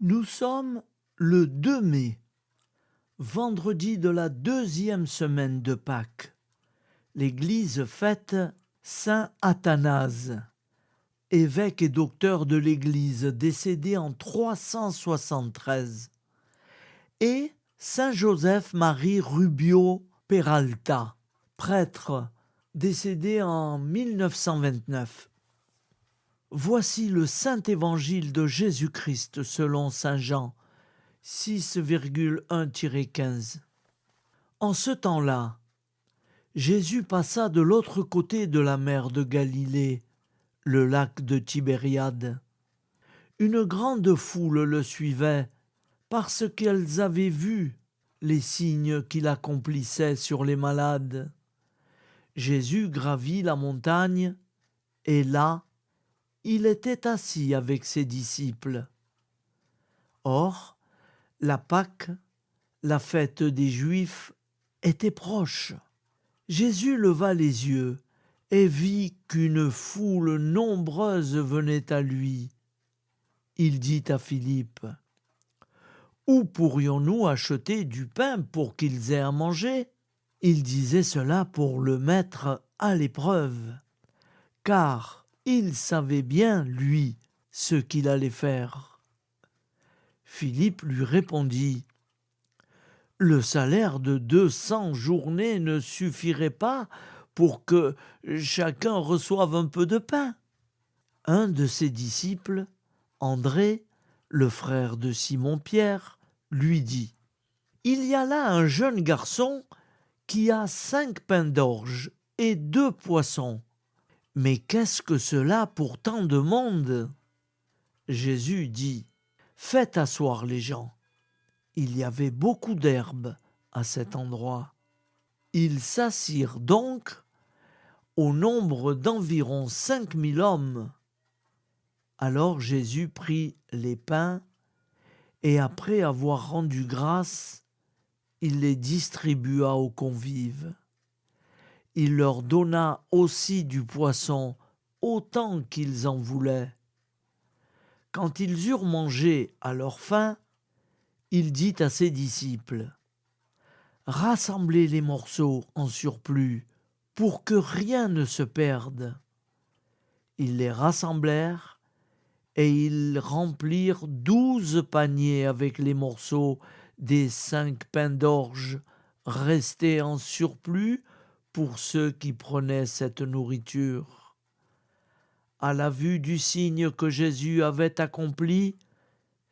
Nous sommes le 2 mai, vendredi de la 2e semaine de Pâques. L'Église fête Saint Athanase, évêque et docteur de l'Église décédé en 373, et Saint Joseph-Marie Rubio Peralta, prêtre décédé en 1929. Voici le Saint Évangile de Jésus-Christ selon Saint Jean 6,1-15. En ce temps-là, Jésus passa de l'autre côté de la mer de Galilée, le lac de Tibériade. Une grande foule le suivait parce qu'elles avaient vu les signes qu'il accomplissait sur les malades. Jésus gravit la montagne et là, il était assis avec ses disciples. Or, la Pâque, la fête des Juifs, était proche. Jésus leva les yeux et vit qu'une foule nombreuse venait à lui. Il dit à Philippe : « Où pourrions-nous acheter du pain pour qu'ils aient à manger ?» Il disait cela pour le mettre à l'épreuve, car il savait bien, lui, ce qu'il allait faire. Philippe lui répondit : « Le salaire de 200 journées ne suffirait pas pour que chacun reçoive un peu de pain. » Un de ses disciples, André, le frère de Simon-Pierre, lui dit : « Il y a là un jeune garçon qui a 5 pains d'orge et 2 poissons. Mais qu'est-ce que cela pour tant de monde ?» Jésus dit : « Faites asseoir les gens. » Il y avait beaucoup d'herbe à cet endroit. Ils s'assirent donc au nombre d'environ 5000 hommes. Alors Jésus prit les pains et après avoir rendu grâce, il les distribua aux convives. Il leur donna aussi du poisson, autant qu'ils en voulaient. Quand ils eurent mangé à leur faim, il dit à ses disciples : « Rassemblez les morceaux en surplus, pour que rien ne se perde. » Ils les rassemblèrent, et ils remplirent 12 paniers avec les morceaux des 5 pains d'orge restés en surplus pour ceux qui prenaient cette nourriture. À la vue du signe que Jésus avait accompli,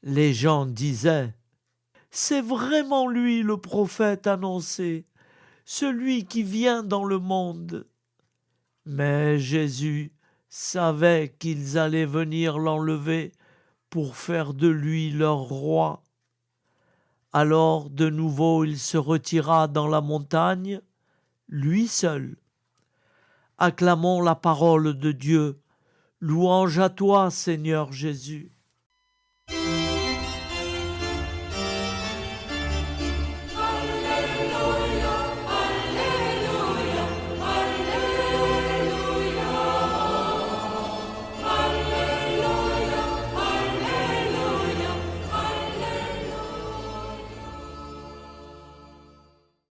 les gens disaient : « C'est vraiment lui le prophète annoncé, celui qui vient dans le monde. » Mais Jésus savait qu'ils allaient venir l'enlever pour faire de lui leur roi. Alors de nouveau il se retira dans la montagne, lui seul. Acclamons la parole de Dieu. Louange à toi, Seigneur Jésus.